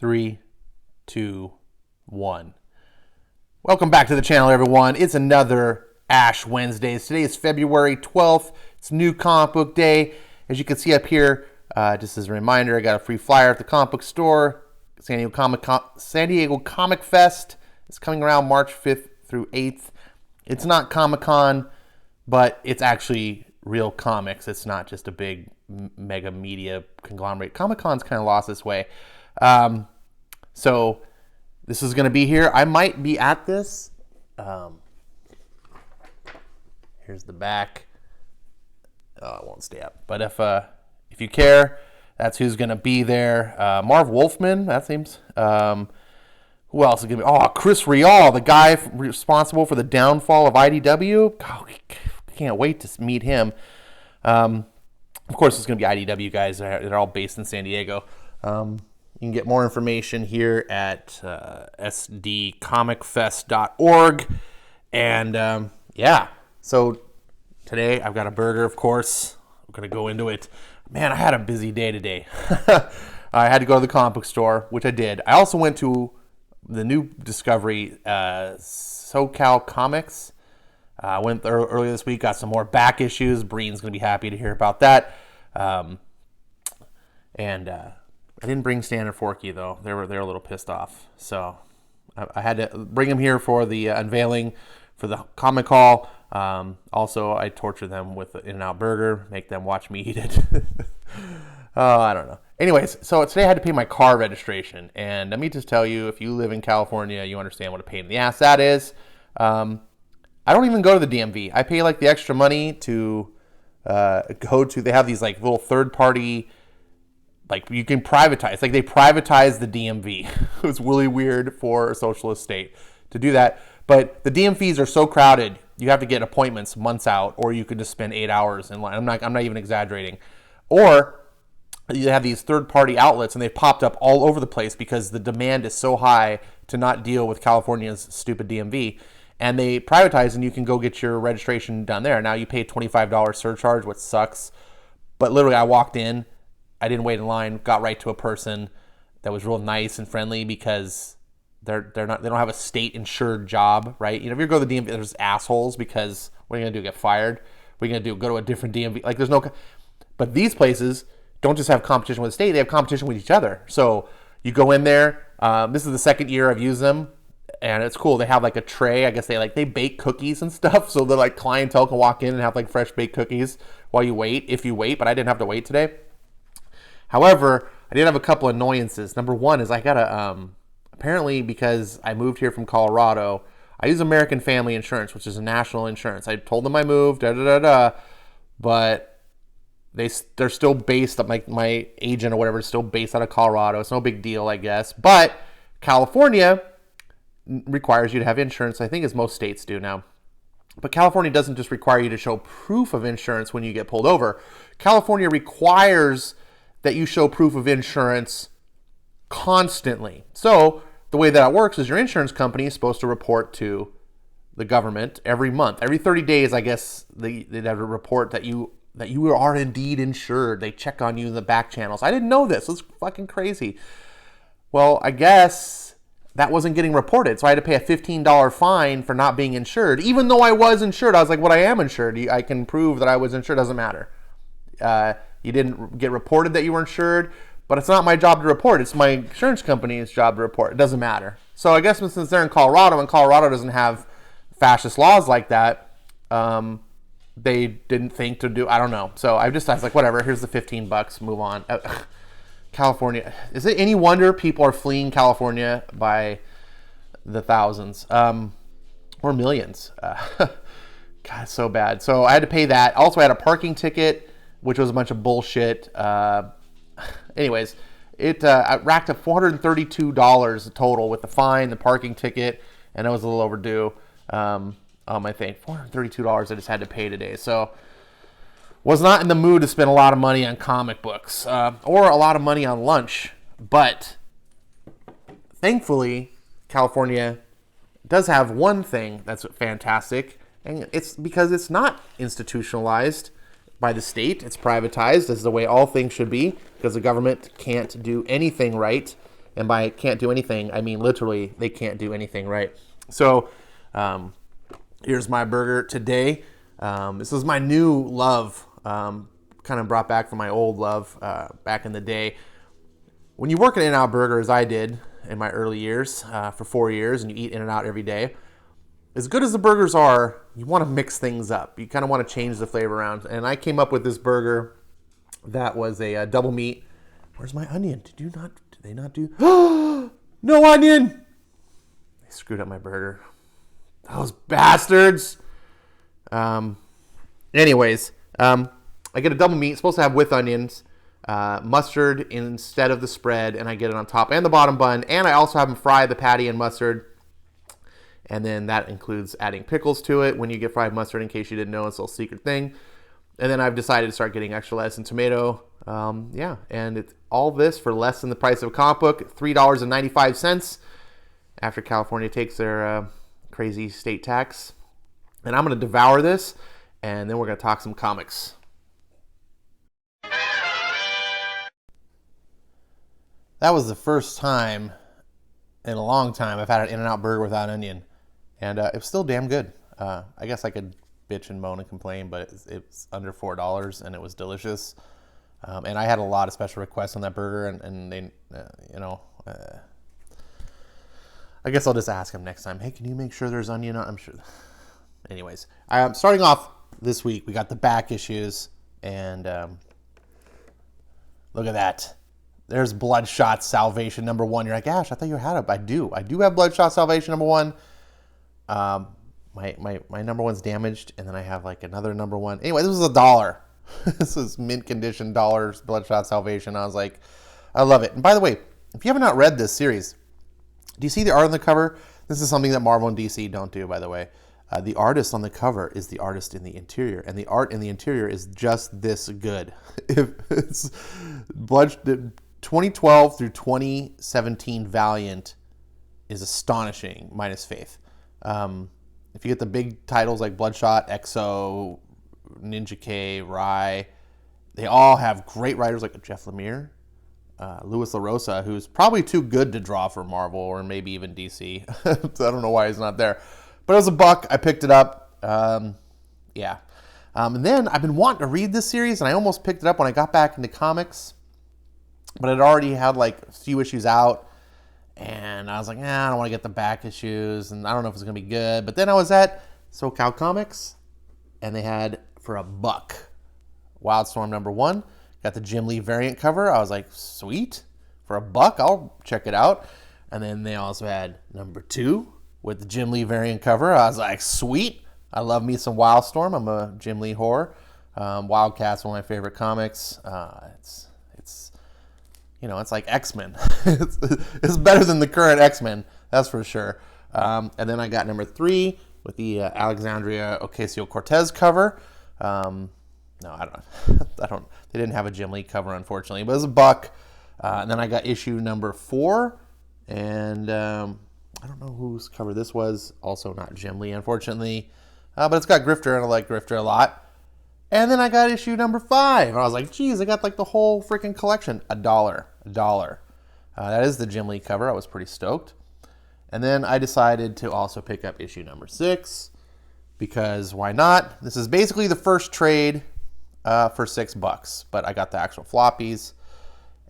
3, 2, 1. Welcome back to the channel, everyone. It's another Ash Wednesdays. Today is February 12th. It's New Comic Book Day. As you can see up here, just as a reminder, I got a free flyer at the comic book store. San Diego Comic Fest is coming around March 5th through 8th. It's not Comic-Con, but it's actually real comics. It's not just a big mega media conglomerate. Comic-Con's kind of lost its way. So this is going to be here. I might be at this. Here's the back. Oh, it won't stay up. But if you care, that's who's going to be there. Marv Wolfman, that seems. Who else is going to be? Oh, Chris Rial, the guy responsible for the downfall of IDW. Oh, can't wait to meet him. Of course, it's going to be IDW guys. They're all based in San Diego. You can get more information here at sdcomicfest.org. And yeah, so today I've got a burger, of course. I'm going to go into it. Man, I had a busy day today. I had to go to the comic book store, which I did. I also went to the new Discovery, SoCal Comics. I went earlier this week, got some more back issues. Breen's going to be happy to hear about that. I didn't bring Stan or Forky, though. They were a little pissed off. So I had to bring them here for the unveiling for the comic haul. Also, I torture them with the In-N-Out burger, make them watch me eat it. Oh, I don't know. Anyways, so today I had to pay my car registration. And let me just tell you, if you live in California, you understand what a pain in the ass that is. I don't even go to the DMV. I pay like the extra money to go to, they have these like little third-party, like you can privatize, like they privatize the DMV. It was really weird for a socialist state to do that. But the DMVs are so crowded, you have to get appointments months out, or you could just spend 8 hours in line. I'm not even exaggerating. Or you have these third-party outlets, and they've popped up all over the place because the demand is so high to not deal with California's stupid DMV. And they privatize, and you can go get your registration done there. Now you pay $25 surcharge, which sucks. But literally, I walked in. I didn't wait in line. Got right to a person that was real nice and friendly because they don't have a state insured job, right? You know, if you go to the DMV, there's assholes because what are you gonna do? Get fired? What are you gonna do? Go to a different DMV? Like there's no. But these places don't just have competition with the state; they have competition with each other. So you go in there. This is the second year I've used them. And it's cool. They have like a tray. I guess they bake cookies and stuff. So the like clientele can walk in and have like fresh baked cookies while you wait, if you wait. But I didn't have to wait today. However, I did have a couple annoyances. Number one is I gotta apparently because I moved here from Colorado, I use American Family Insurance, which is a national insurance. I told them I moved, but they're still based on my agent or whatever is still based out of Colorado. It's no big deal, I guess. But California requires you to have insurance, I think, as most states do now. But California doesn't just require you to show proof of insurance when you get pulled over. California requires that you show proof of insurance constantly. So the way that it works is your insurance company is supposed to report to the government every month. Every 30 days, I guess, they'd have a report that you are indeed insured. They check on you in the back channels. I didn't know this. It's fucking crazy. Well, I guess that wasn't getting reported. So I had to pay a $15 fine for not being insured. Even though I was insured, I was like, well, I am insured. I can prove that I was insured. Doesn't matter. You didn't get reported that you were insured, but it's not my job to report. It's my insurance company's job to report. It doesn't matter. So I guess since they're in Colorado, and Colorado doesn't have fascist laws like that, they didn't think to do, I don't know. So I was like, whatever, here's the $15, move on. California. Is it any wonder people are fleeing California by the thousands or millions? God, so bad. So I had to pay that. Also, I had a parking ticket, which was a bunch of bullshit. Anyways, I racked up $432 total with the fine, the parking ticket, and I was a little overdue on my thing. $432 I just had to pay today. So was not in the mood to spend a lot of money on comic books or a lot of money on lunch. But thankfully, California does have one thing that's fantastic, and it's because it's not institutionalized by the state. It's privatized, as the way all things should be, because the government can't do anything right. And by can't do anything, I mean literally they can't do anything right. So here's my burger today. This is my new love, kind of brought back from my old love back in the day. When you work at In-N-Out Burger, as I did in my early years, for 4 years, and you eat In-N-Out every day, as good as the burgers are, you want to mix things up. You kind of want to change the flavor around. And I came up with this burger that was a double meat. Where's my onion? Did they not do? No onion! They screwed up my burger. Those bastards! Anyways, I get a double meat. It's supposed to have with onions, mustard instead of the spread, and I get it on top and the bottom bun. And I also have them fry the patty in mustard. And then that includes adding pickles to it when you get fried mustard, in case you didn't know. It's a little secret thing. And then I've decided to start getting extra lettuce and tomato. And it's all this for less than the price of a comic book, $3.95, after California takes their crazy state tax. And I'm going to devour this, and then we're going to talk some comics. That was the first time in a long time I've had an In-N-Out burger without onion. And it was still damn good. I guess I could bitch and moan and complain, but it's under $4 and it was delicious. And I had a lot of special requests on that burger, and they, I guess I'll just ask them next time. Hey, can you make sure there's onion on? I'm sure. Anyways, starting off this week, we got the back issues, and look at that. There's Bloodshot Salvation #1. You're like, Ash, I thought you had it. I do have Bloodshot Salvation #1. My #1's damaged, and then I have like another #1. Anyway, this was $1. This is mint condition dollars Bloodshot Salvation. I was like, I love it. And by the way, if you have not read this series, do you see the art on the cover? This is something that Marvel and DC don't do, by the way. The artist on the cover is the artist in the interior, and the art in the interior is just this good. It's 2012 through 2017 Valiant is astonishing, minus Faith. If you get the big titles like Bloodshot, Exo, Ninja K, Rai, they all have great writers like Jeff Lemire, Louis LaRosa, who's probably too good to draw for Marvel or maybe even DC. So I don't know why he's not there. But it was $1. I picked it up. And then I've been wanting to read this series, and I almost picked it up when I got back into comics. But it already had like a few issues out. And I was like, I don't want to get the back issues, and I don't know if it's going to be good. But then I was at SoCal Comics, and they had, for $1, Wildstorm #1. Got the Jim Lee variant cover. I was like, sweet. For $1, I'll check it out. And then they also had #2 with the Jim Lee variant cover. I was like, sweet. I love me some Wildstorm. I'm a Jim Lee whore. Wildcat's one of my favorite comics. It's like X-Men. It's better than the current X-Men, that's for sure. And then I got #3 with the Alexandria Ocasio-Cortez cover. No, I don't. They didn't have a Jim Lee cover, unfortunately, but it was $1. And then I got issue #4, and I don't know whose cover this was. Also not Jim Lee, unfortunately, but it's got Grifter, and I like Grifter a lot. And then I got issue #5. And I was like, geez, I got like the whole freaking collection. $1. That is the Jim Lee cover. I was pretty stoked. And then I decided to also pick up issue #6 because why not? This is basically the first trade for $6, but I got the actual floppies.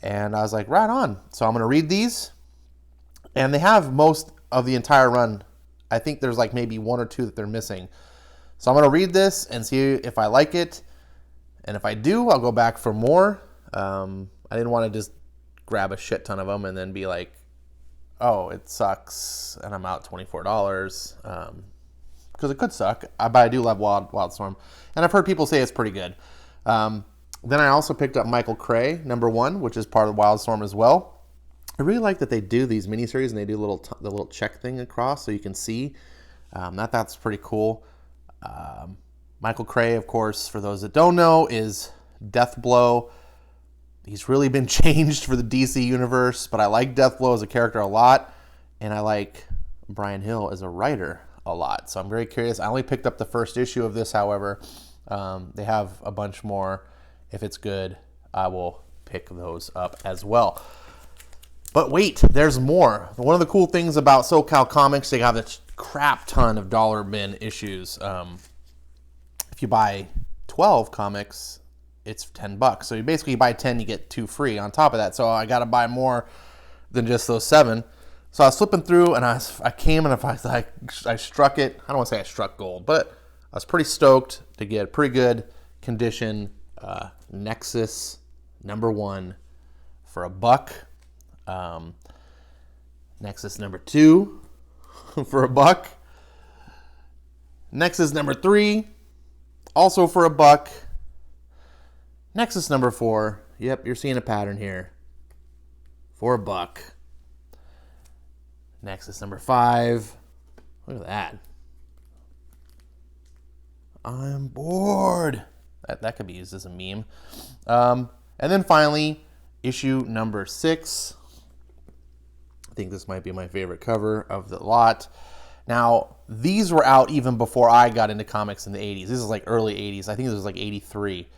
And I was like, right on. So I'm going to read these. And they have most of the entire run. I think there's like maybe 1 or 2 that they're missing. So I'm going to read this and see if I like it. And if I do, I'll go back for more. I didn't want to just grab a shit ton of them and then be like, oh, it sucks and I'm out $24. Because it could suck. But I do love Wildstorm. And I've heard people say it's pretty good. Then I also picked up Michael Cray, #1, which is part of Wildstorm as well. I really like that they do these miniseries and they do the little check thing across so you can see. That's pretty cool. Michael Cray, of course, for those that don't know, is Deathblow. He's really been changed for the DC universe, but I like Deathblow as a character a lot, and I like Brian Hill as a writer a lot. So I'm very curious. I only picked up the first issue of this, however. They have a bunch more. If it's good, I will pick those up as well. But wait, there's more. One of the cool things about SoCal Comics, they have a crap ton of dollar bin issues. If you buy 12 comics, it's $10. So you basically buy 10, you get 2 free on top of that. So I got to buy more than just those 7. So I was flipping through, and I came and I struck it. I don't want to say I struck gold, but I was pretty stoked to get a pretty good condition Nexus #1 for $1. Nexus #2 for $1. Nexus #3 also for $1. Nexus #4. Yep, you're seeing a pattern here. For $1. Nexus #5. Look at that. I'm bored. That could be used as a meme. And then finally, issue #6. I think this might be my favorite cover of the lot. Now, these were out even before I got into comics in the 80s. This is like early 80s. I think this was like 83.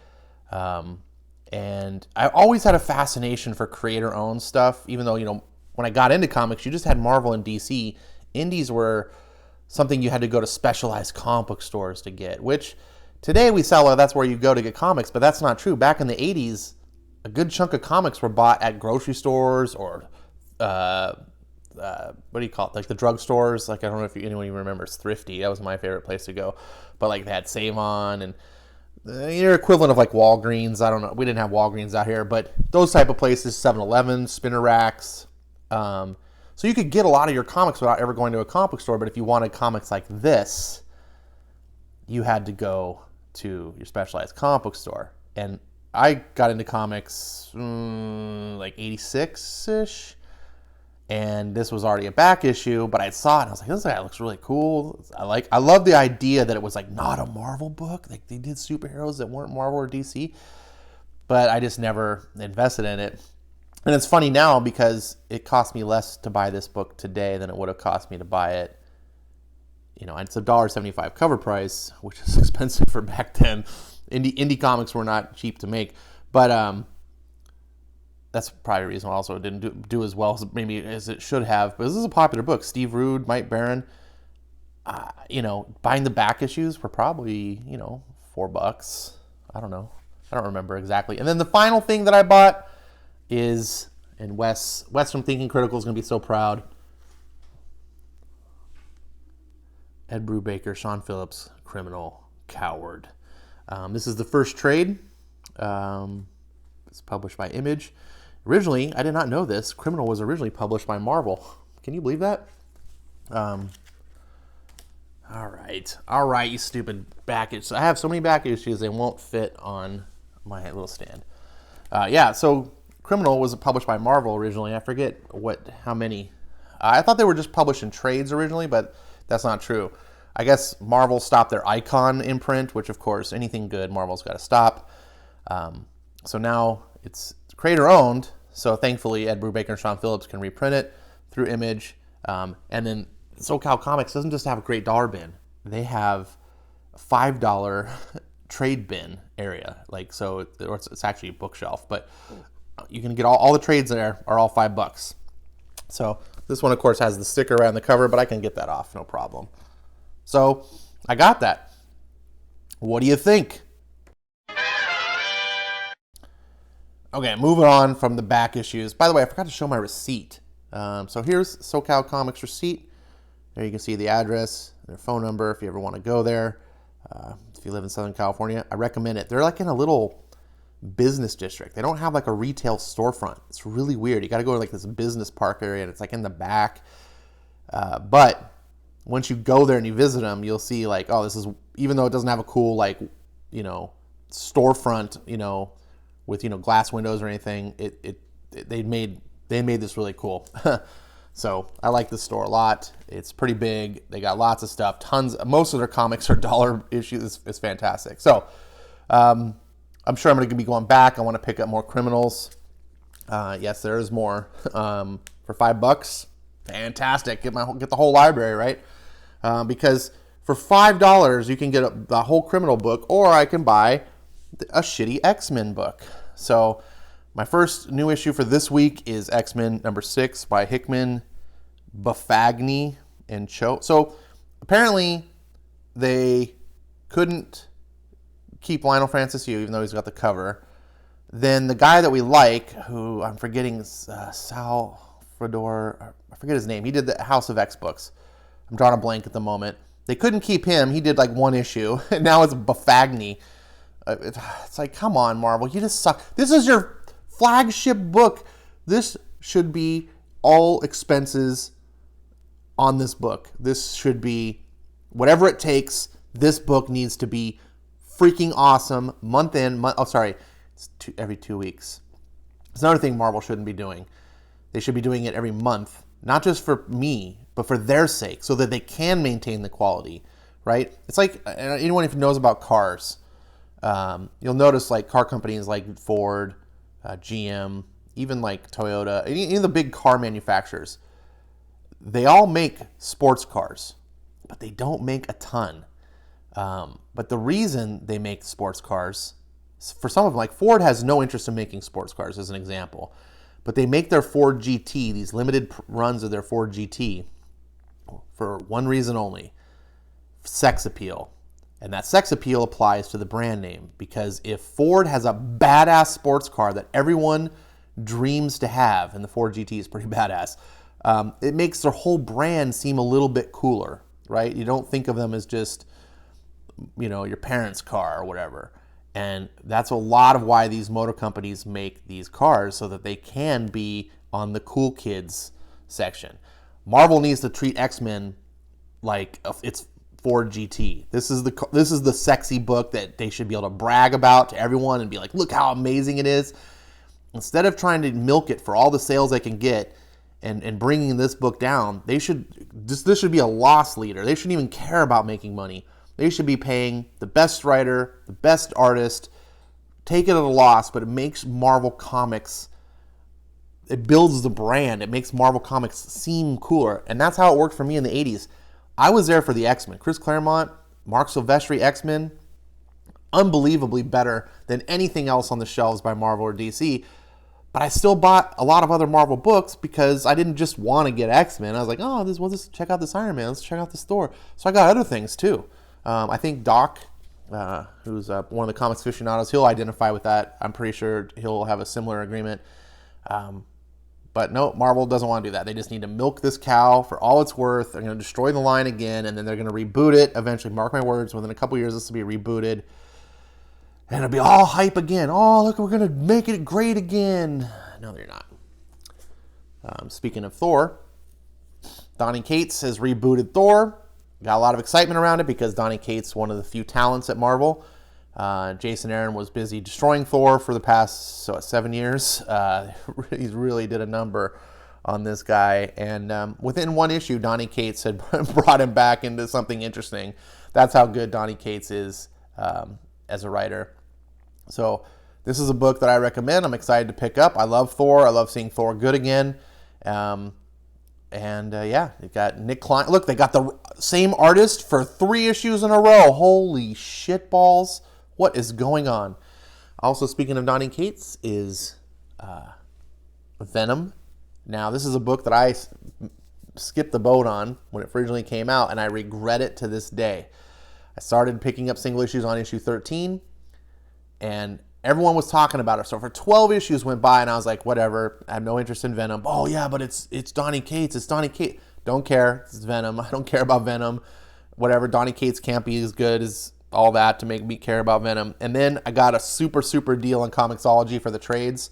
And I always had a fascination for creator-owned stuff, even though, when I got into comics, you just had Marvel and DC. Indies were something you had to go to specialized comic book stores to get, which today we sell, that's where you go to get comics, but that's not true. Back in the 80s, a good chunk of comics were bought at grocery stores or, what do you call it? Like the drugstores. Like, I don't know if anyone even remembers Thrifty. That was my favorite place to go. But like they had Save On and your equivalent of like Walgreens. I don't know. We didn't have Walgreens out here, but those type of places, 7-Eleven, spinner racks. So you could get a lot of your comics without ever going to a comic book store. But if you wanted comics like this, you had to go to your specialized comic book store. And I got into comics like 86-ish. And this was already a back issue, but I saw it and I was like, this guy looks really cool. I love the idea that it was like not a Marvel book. Like they did superheroes that weren't Marvel or DC, but I just never invested in it. And it's funny now because it cost me less to buy this book today than it would have cost me to buy it. It's $1.75 cover price, which is expensive for back then. Indie comics were not cheap to make, but that's probably the reason why also it didn't do as well as it should have. But this is a popular book. Steve Rude, Mike Baron. Buying the back issues were probably, $4. I don't know. I don't remember exactly. And then the final thing that I bought is, and Wes from Thinking Critical is going to be so proud, Ed Brubaker, Sean Phillips, Criminal Coward. This is the first trade. It's published by Image. Originally, I did not know this, Criminal was originally published by Marvel. Can you believe that? All right, you stupid back issues. I have so many back issues, they won't fit on my little stand. So Criminal was published by Marvel originally. I forget how many. I thought they were just published in trades originally, but that's not true. I guess Marvel stopped their Icon imprint, which of course, anything good, Marvel's got to stop. So now it's creator owned, so thankfully Ed Brubaker and Sean Phillips can reprint it through Image. And then SoCal Comics doesn't just have a great dollar bin; they have a $5 trade bin area. It's actually a bookshelf, but you can get all the trades there are all $5. So this one, of course, has the sticker around the cover, but I can get that off, no problem. So I got that. What do you think? Okay, moving on from the back issues. By the way, I forgot to show my receipt. So here's SoCal Comics receipt. There you can see the address, their phone number if you ever want to go there. If you live in Southern California, I recommend it. They're like in a little business district. They don't have like a retail storefront. It's really weird. You got to go to like this business park area and it's like in the back. But once you go there and you visit them, you'll see like, oh, this is, even though it doesn't have a cool like, storefront, with, glass windows or anything, they made this really cool. So I like this store a lot. It's pretty big. They got lots of stuff, most of their comics are dollar issues. It's fantastic. So I'm sure I'm going to be going back. I want to pick up more Criminals. Yes, there is more for $5. Fantastic. Get the whole library, right? Because for $5 you can get the whole Criminal book, or I can buy a shitty X-Men book. So My first new issue for this week is X-Men number 6 by Hickman, Buffagni, and Cho. So apparently they couldn't keep Lionel Francis Yu, even though he's got the cover. Then the guy that we like, who I'm forgetting, Salvador, I forget his name. He did the House of X books. I'm drawing a blank at the moment. They couldn't keep him. He did like one issue, and now it's Buffagni. It's like, come on, Marvel, you just suck. This is your flagship book. This should be all expenses on this book. This should be whatever it takes. This book needs to be freaking awesome. It's every 2 weeks. It's another thing Marvel shouldn't be doing. They should be doing it every month, not just for me, but for their sake, so that they can maintain the quality, right? It's like, anyone who knows about cars, you'll notice like car companies like Ford, GM, even like Toyota, even the big car manufacturers, they all make sports cars, but they don't make a ton. But the reason they make sports cars, for some of them, like Ford has no interest in making sports cars, as an example, but they make their Ford GT, these limited runs of their Ford GT, for one reason only: sex appeal. And that sex appeal applies to the brand name, because if Ford has a badass sports car that everyone dreams to have, and the Ford GT is pretty badass, it makes their whole brand seem a little bit cooler, right? You don't think of them as just, your parents' car or whatever. And that's a lot of why these motor companies make these cars, so that they can be on the cool kids section. Marvel needs to treat X-Men like it's Ford GT. This is the sexy book that they should be able to brag about to everyone and be like, look how amazing it is. Instead of trying to milk it for all the sales they can get and bringing this book down, this should be a loss leader. They shouldn't even care about making money. They should be paying the best writer, the best artist, take it at a loss, but it makes Marvel Comics, it builds the brand. It makes Marvel Comics seem cooler. And that's how it worked for me in the 80s. I was there for the X-Men. Chris Claremont, Mark Silvestri X-Men, unbelievably better than anything else on the shelves by Marvel or DC. But I still bought a lot of other Marvel books because I didn't just want to get X-Men. I was like, let's check out this Iron Man. Let's check out this Thor. So I got other things too. I think Doc, who's one of the comics aficionados, he'll identify with that. I'm pretty sure he'll have a similar agreement. But no, Marvel doesn't want to do that. They just need to milk this cow for all it's worth. They're going to destroy the line again, and then they're going to reboot it eventually. Mark my words, within a couple years, this will be rebooted. And it'll be all hype again. Oh, look, we're going to make it great again. No, they're not. Speaking of Thor, Donny Cates has rebooted Thor. Got a lot of excitement around it because Donny Cates, one of the few talents at Marvel. Jason Aaron was busy destroying Thor for the past 7 years. He really did a number on this guy. And within one issue, Donny Cates had brought him back into something interesting. That's how good Donny Cates is as a writer. So this is a book that I recommend. I'm excited to pick up. I love Thor. I love seeing Thor good again. They've got Nick Klein. Look, they got the same artist for 3 issues in a row. Holy shit balls. What is going on? Also, speaking of Donny Cates, is Venom. Now, this is a book that I skipped the boat on when it originally came out, and I regret it to this day. I started picking up single issues on issue 13, and everyone was talking about it. So for 12 issues went by, and I was like, whatever. I have no interest in Venom. Oh, yeah, but it's Donny Cates. It's Donny Cates. Don't care. It's Venom. I don't care about Venom. Whatever. Donny Cates can't be as good as all that to make me care about Venom. And then I got a super, super deal on Comixology for the trades.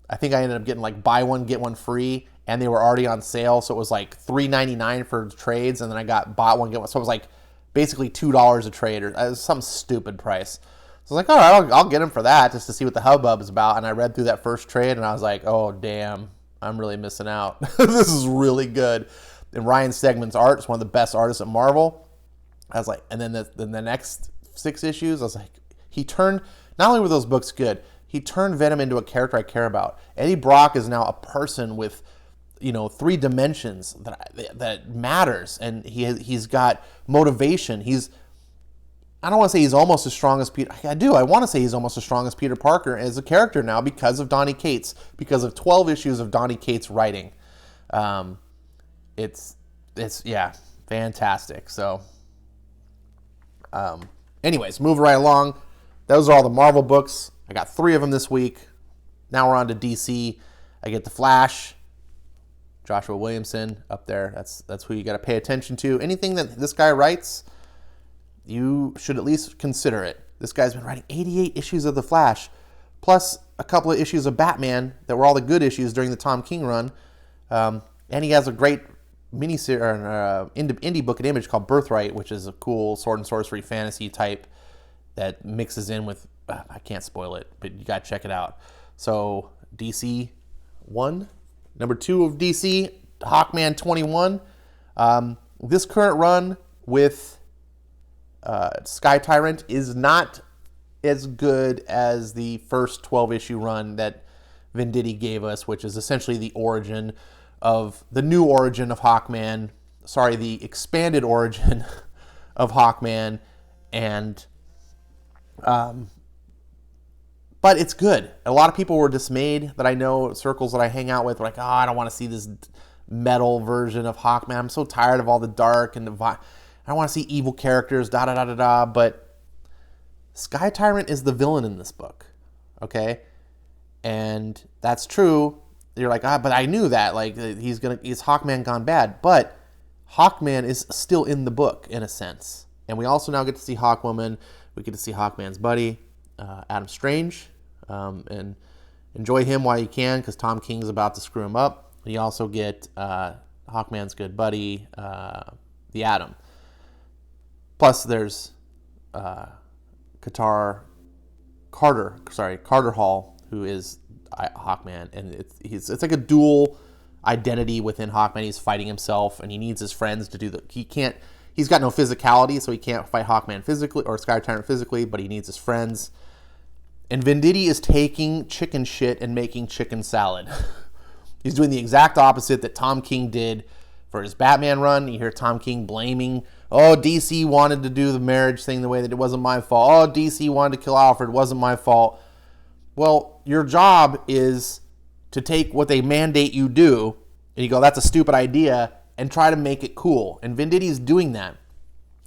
I think I ended up getting like buy one, get one free, and they were already on sale. So it was like $3.99 for trades, and then I got bought one, get one. So it was like basically $2 a trade, or some stupid price. So I was like, all right, I'll get them for that just to see what the hubbub is about. And I read through that first trade, and I was like, oh, damn, I'm really missing out. This is really good. And Ryan Stegman's art is one of the best artists at Marvel. I was like, and then the next 6 issues, I was like, he turned, not only were those books good, he turned Venom into a character I care about. Eddie Brock is now a person with, 3 dimensions that matters, and he's got motivation. I don't want to say he's almost as strong as Peter. I do. I want to say he's almost as strong as Peter Parker as a character now because of Donny Cates, because of 12 issues of Donny Cates writing. It's yeah, fantastic. So, anyways, moving right along. Those are all the Marvel books. I got 3 of them this week. Now we're on to DC. I get The Flash, Joshua Williamson up there. That's who you got to pay attention to. Anything that this guy writes, you should at least consider it. This guy's been writing 88 issues of The Flash, plus a couple of issues of Batman that were all the good issues during the Tom King run. And he has a great indie book and image called Birthright, which is a cool sword and sorcery fantasy type that mixes in with, I can't spoil it, but you got to check it out. So DC 1, number 2 of DC, Hawkman 21. This current run with Sky Tyrant is not as good as the first 12-issue run that Venditti gave us, which is essentially the new origin of Hawkman. Sorry, the expanded origin of Hawkman, and but it's good. A lot of people were dismayed that I know, circles that I hang out with, were like, oh, I don't want to see this metal version of Hawkman. I'm so tired of all the dark and I don't want to see evil characters, da-da-da-da-da. But Sky Tyrant is the villain in this book, okay? And that's true. You're like, but I knew that. Like, he's Hawkman gone bad. But Hawkman is still in the book, in a sense. And we also now get to see Hawkwoman. We get to see Hawkman's buddy, Adam Strange, and enjoy him while you can, because Tom King's about to screw him up. You also get Hawkman's good buddy, the Atom. Plus, there's Carter Hall, who is Hawkman, and it's like a dual identity within Hawkman. He's fighting himself, and he needs his friends to do he's got no physicality, so he can't fight Hawkman physically or Sky Tyrant physically, but he needs his friends. And Venditti is taking chicken shit and making chicken salad. He's doing the exact opposite that Tom King did for his Batman run. You hear Tom King blaming, oh, DC wanted to do the marriage thing the way that it wasn't my fault. Oh, DC wanted to kill Alfred, it wasn't my fault. Well, your job is to take what they mandate you do, and you go, that's a stupid idea, and try to make it cool. And Venditti's doing that.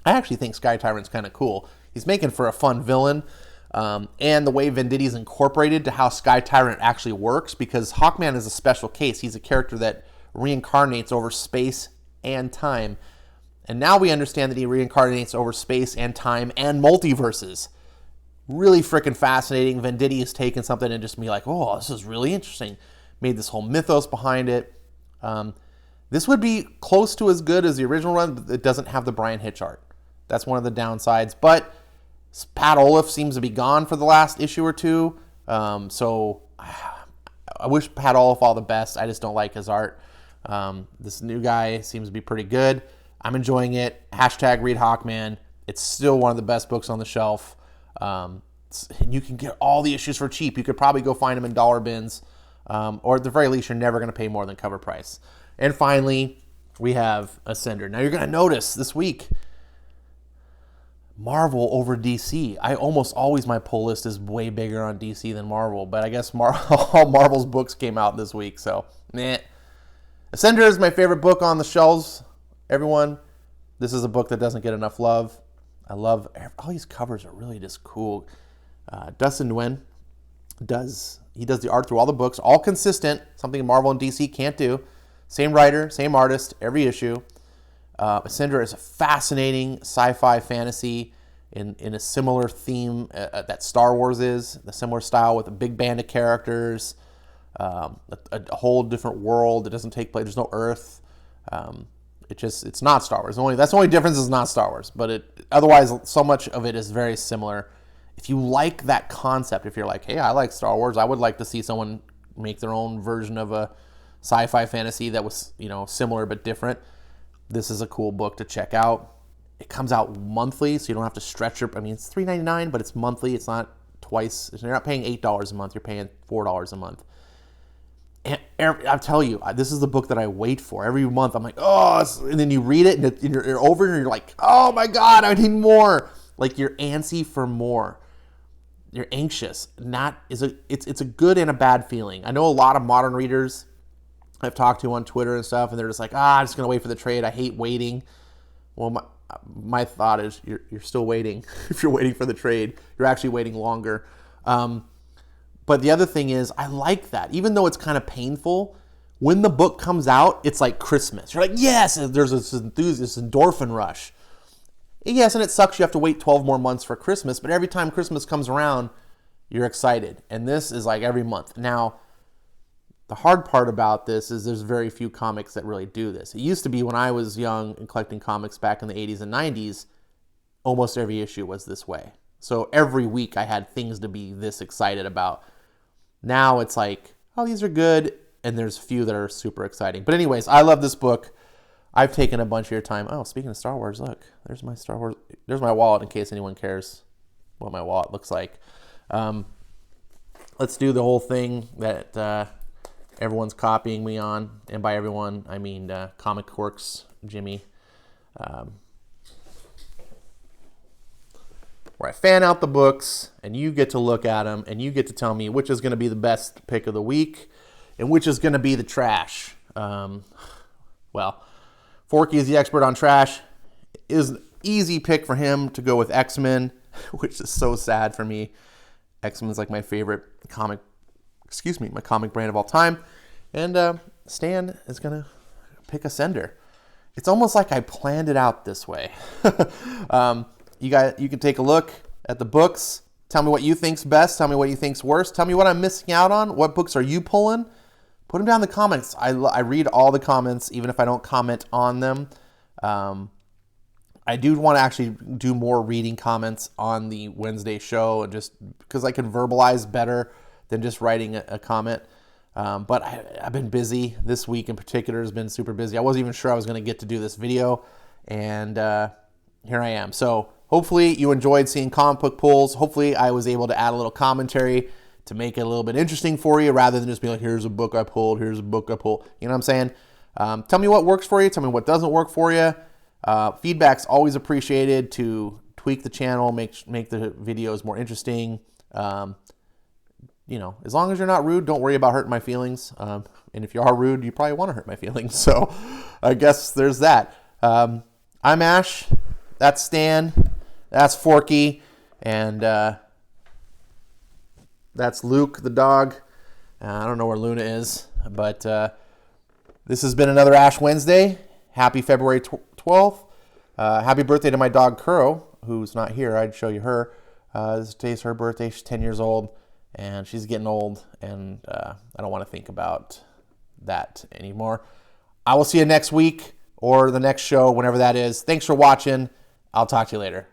I actually think Sky Tyrant's kind of cool. He's making for a fun villain. And the way Venditti's incorporated to how Sky Tyrant actually works, because Hawkman is a special case. He's a character that reincarnates over space and time. And now we understand that he reincarnates over space and time and multiverses. Really freaking fascinating. Venditti has taken something and just be like, oh, this is really interesting. Made this whole mythos behind it. This would be close to as good as the original run, but it doesn't have the Brian Hitch art. That's one of the downsides. But Pat Olaf seems to be gone for the last issue or two. So I wish Pat Olaf all the best. I just don't like his art. This new guy seems to be pretty good. I'm enjoying it. Hashtag read Hawkman. It's still one of the best books on the shelf. You can get all the issues for cheap. You could probably go find them in dollar bins. Or at the very least, you're never going to pay more than cover price. And finally, we have Ascender. Now, you're going to notice this week, Marvel over DC. I almost always, my pull list is way bigger on DC than Marvel, but I guess all Marvel's books came out this week, so meh. Ascender is my favorite book on the shelves, everyone. This is a book that doesn't get enough love. I love, all these covers are really just cool. Dustin Nguyen does the art through all the books, all consistent, something Marvel and DC can't do. Same writer, same artist, every issue. Ascender is a fascinating sci-fi fantasy in a similar theme that Star Wars is, a similar style with a big band of characters, a whole different world. It doesn't take place, there's no Earth. It's not Star Wars. That's the only difference, is not Star Wars. But otherwise, so much of it is very similar. If you like that concept, if you're like, hey, I like Star Wars, I would like to see someone make their own version of a sci-fi fantasy that was, similar but different, this is a cool book to check out. It comes out monthly, so you don't have to stretch it's $3.99, but it's monthly. It's not twice. You're not paying $8 a month. You're paying $4 a month. And I'll tell you, this is the book that I wait for. Every month, I'm like, oh, and then you read it, and you're over, and you're like, oh my God, I need more. Like you're antsy for more. You're anxious. It's a good and a bad feeling. I know a lot of modern readers I've talked to on Twitter and stuff, and they're just like, I'm just gonna wait for the trade. I hate waiting. Well, my thought is you're still waiting. If you're waiting for the trade, you're actually waiting longer. But the other thing is, I like that. Even though it's kind of painful, when the book comes out, it's like Christmas. You're like, yes, there's this endorphin rush. Yes, and it sucks you have to wait 12 more months for Christmas, but every time Christmas comes around, you're excited. And this is like every month. Now, the hard part about this is there's very few comics that really do this. It used to be when I was young and collecting comics back in the 80s and 90s, almost every issue was this way. So every week I had things to be this excited about. Now it's like, oh, these are good, and there's a few that are super exciting. But anyways, I love this book. I've taken a bunch of your time. Oh, speaking of Star Wars, look, there's my Star Wars. There's my wallet in case anyone cares what my wallet looks like. Let's do the whole thing that everyone's copying me on. And by everyone, I mean Comic Quirks, Jimmy. Where I fan out the books, and you get to look at them, and you get to tell me which is going to be the best pick of the week, and which is going to be the trash. Well, Forky is the expert on trash. It was an easy pick for him to go with X-Men, which is so sad for me. X-Men is like my favorite comic brand of all time. And Stan is going to pick Ascender. It's almost like I planned it out this way. You can take a look at the books. Tell me what you think's best. Tell me what you think's worst. Tell me what I'm missing out on. What books are you pulling? Put them down in the comments. I read all the comments, even if I don't comment on them. I do want to actually do more reading comments on the Wednesday show, just because I can verbalize better than just writing a comment. But I've been busy. This week in particular has been super busy. I wasn't even sure I was going to get to do this video, and here I am. So hopefully you enjoyed seeing comic book pulls. Hopefully I was able to add a little commentary to make it a little bit interesting for you, rather than just be like, here's a book I pulled, here's a book I pulled. You know what I'm saying? Tell me what works for you. Tell me what doesn't work for you. Feedback's always appreciated to tweak the channel, make the videos more interesting. As long as you're not rude, don't worry about hurting my feelings. And if you are rude, you probably want to hurt my feelings. So I guess there's that. I'm Ash. That's Stan. That's Forky. And that's Luke, the dog. I don't know where Luna is. But this has been another Ash Wednesday. Happy February 12th. Happy birthday to my dog, Kuro, who's not here. I'd show you her. Today's her birthday. She's 10 years old. And she's getting old. And I don't want to think about that anymore. I will see you next week or the next show, whenever that is. Thanks for watching. I'll talk to you later.